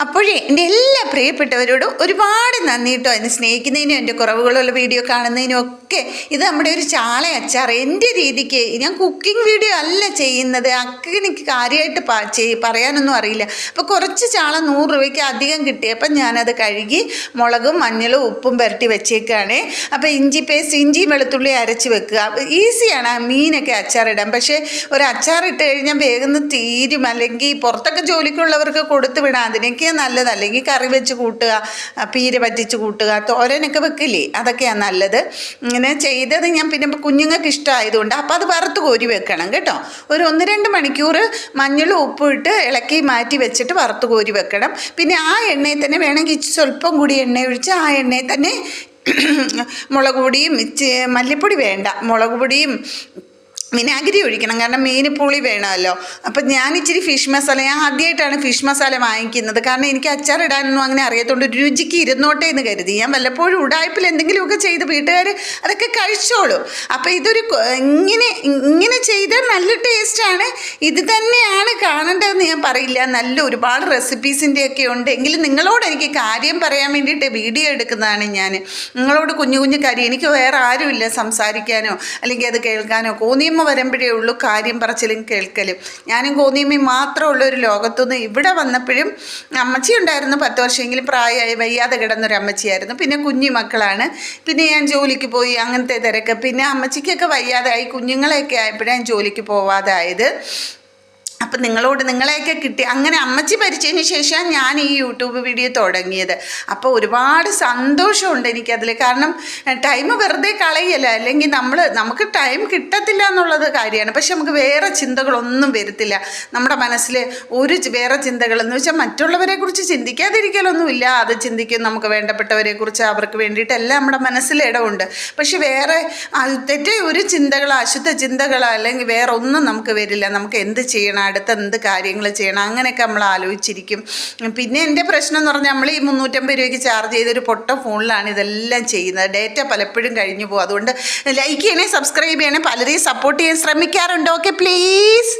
അപ്പോഴേ എൻ്റെ എല്ലാ പ്രിയപ്പെട്ടവരോടും ഒരുപാട് നന്ദി കേട്ടോ. എന്നെ സ്നേഹിക്കുന്നതിനും എൻ്റെ കുറവുകളുള്ള വീഡിയോ കാണുന്നതിനും ഒക്കെ. ഇത് നമ്മുടെ ഒരു ചാള അച്ചാർ എൻ്റെ രീതിക്ക്. ഞാൻ കുക്കിംഗ് വീഡിയോ അല്ല ചെയ്യുന്നത്. എനിക്ക് കാര്യമായിട്ട് പറയാനൊന്നും അറിയില്ല. അപ്പോൾ കുറച്ച് ചാള 100 രൂപയ്ക്ക് അധികം കിട്ടി. അപ്പം ഞാനത് കഴുകി മുളകും മഞ്ഞളും ഉപ്പും പുരട്ടി വെച്ചേക്കാണ്. അപ്പോൾ ഇഞ്ചി പേസ്റ്റ്, ഇഞ്ചിയും വെളുത്തുള്ളി അരച്ച് വെക്കുക. ഈസിയാണ് മീനൊക്കെ അച്ചാറിടാൻ. പക്ഷേ ഒരു അച്ചാറിട്ട് കഴിഞ്ഞാൽ വേഗം തീരും. അല്ലെങ്കിൽ പുറത്തൊക്കെ ജോലിക്കുള്ളവർക്ക് കൊടുത്തു വിടാം. അതിനൊക്കെ നല്ലത്. അല്ലെങ്കിൽ കറി വെച്ച് കൂട്ടുക, പീര പറ്റിച്ച് കൂട്ടുക, തോരനൊക്കെ വെക്കില്ലേ, അതൊക്കെയാണ് നല്ലത്. ഇങ്ങനെ ചെയ്തത് ഞാൻ പിന്നെ കുഞ്ഞുങ്ങൾക്ക് ഇഷ്ടമായതുകൊണ്ട് അപ്പോൾ അത് വറുത്ത് കോരി വെക്കണം കേട്ടോ. ഒരു 1-2 മണിക്കൂർ മഞ്ഞളും ഉപ്പും ഇട്ട് ഇളക്കി മാറ്റി വെച്ചിട്ട് വറുത്ത് കോരി വെക്കണം. പിന്നെ ആ എണ്ണയിൽ തന്നെ വേണമെങ്കിൽ സ്വല്പം കൂടി എണ്ണ ഒഴിച്ച് ആ എണ്ണയിൽ തന്നെ മുളക് പൊടിയും മല്ലിപ്പൊടി വേണ്ട, മുളക് പൊടിയും വിനാഗിരി ഒഴിക്കണം. കാരണം മീൻ പുളി വേണമല്ലോ. അപ്പം ഞാൻ ഇച്ചിരി ഫിഷ് മസാല, ഞാൻ ആദ്യമായിട്ടാണ് ഫിഷ് മസാല വാങ്ങിക്കുന്നത്. കാരണം എനിക്ക് അച്ചാറിടാനൊന്നും അങ്ങനെ അറിയത്തോണ്ട് രുചിക്ക് ഇരുന്നോട്ടെ എന്ന് കരുതി ഞാൻ വല്ലപ്പോഴും ഉടായ്പിൽ എന്തെങ്കിലുമൊക്കെ ചെയ്ത് വീട്ടുകാർ അതൊക്കെ കഴിച്ചോളൂ. അപ്പോൾ ഇതൊരു ഇങ്ങനെ ചെയ്താൽ നല്ല ടേസ്റ്റാണ്. ഇത് തന്നെയാണ് കാണേണ്ടതെന്ന് ഞാൻ പറയില്ല. നല്ല ഒരുപാട് റെസിപ്പീസിൻ്റെയൊക്കെ ഉണ്ട്. എങ്കിലും നിങ്ങളോട് എനിക്ക് കാര്യം പറയാൻ വേണ്ടിയിട്ട് വീഡിയോ എടുക്കുന്നതാണ് ഞാൻ. നിങ്ങളോട് കുഞ്ഞു കുഞ്ഞു കാര്യം, എനിക്ക് വേറെ ആരുമില്ല സംസാരിക്കാനോ അല്ലെങ്കിൽ അത് കേൾക്കാനോ. കോന്നിയമ്മ വരുമ്പോഴേ ഉള്ളൂ കാര്യം പറച്ചിലും കേൾക്കലും. ഞാനും കോന്നിയമ്മയും മാത്രമുള്ള ഒരു ലോകത്തുനിന്ന് ഇവിടെ വന്നപ്പോഴും അമ്മച്ചി ഉണ്ടായിരുന്നു. 10 വർഷമെങ്കിലും പ്രായമായി വയ്യാതെ കിടന്നൊരു അമ്മച്ചിയായിരുന്നു. പിന്നെ കുഞ്ഞു മക്കളാണ്. പിന്നെ ഞാൻ ജോലിക്ക് പോയി, അങ്ങനത്തെ തിരക്ക്. പിന്നെ അമ്മച്ചിക്കൊക്കെ വയ്യാതായി, കുഞ്ഞുങ്ങളെയൊക്കെ ആയപ്പോഴാണ് ജോലിക്ക് പോവാതായത്. അപ്പം നിങ്ങളെയൊക്കെ കിട്ടി. അങ്ങനെ അമ്മച്ചി ഭരിച്ചതിന് ശേഷം ഞാൻ ഈ യൂട്യൂബ് വീഡിയോ തുടങ്ങിയത്. അപ്പോൾ ഒരുപാട് സന്തോഷമുണ്ട് എനിക്കതിൽ. കാരണം ടൈം വെറുതെ കളയല്ല. അല്ലെങ്കിൽ നമുക്ക് ടൈം കിട്ടത്തില്ല എന്നുള്ളത് കാര്യമാണ്. പക്ഷെ നമുക്ക് വേറെ ചിന്തകളൊന്നും വരത്തില്ല നമ്മുടെ മനസ്സിൽ. വേറെ ചിന്തകളെന്ന് വെച്ചാൽ മറ്റുള്ളവരെ കുറിച്ച് ചിന്തിക്കാതിരിക്കലൊന്നുമില്ല. അത് ചിന്തിക്കും, നമുക്ക് വേണ്ടപ്പെട്ടവരെ കുറിച്ച്, അവർക്ക് വേണ്ടിയിട്ടെല്ലാം നമ്മുടെ മനസ്സിൽ ഇടമുണ്ട്. പക്ഷെ വേറെ തെറ്റേ ഒരു ചിന്തകളോ അശുദ്ധ ചിന്തകളോ അല്ലെങ്കിൽ വേറെ ഒന്നും നമുക്ക് വരില്ല. നമുക്ക് എന്ത് ചെയ്യണം, അടുത്ത എന്ത് കാര്യങ്ങൾ ചെയ്യണം, അങ്ങനെയൊക്കെ നമ്മൾ ആലോചിച്ചിരിക്കും. പിന്നെ എൻ്റെ പ്രശ്നം എന്ന് പറഞ്ഞാൽ നമ്മൾ ഈ 350 രൂപയ്ക്ക് ചാർജ് ചെയ്തൊരു പൊട്ട ഫോണിലാണ് ഇതെല്ലാം ചെയ്യുന്നത്. ഡേറ്റ പലപ്പോഴും കഴിഞ്ഞു പോകും. അതുകൊണ്ട് ലൈക്ക് ചെയ്യണേ, സബ്സ്ക്രൈബ് ചെയ്യണേ, പലരെയും സപ്പോർട്ട് ചെയ്യാൻ ശ്രമിക്കാറുണ്ട്. Okay please.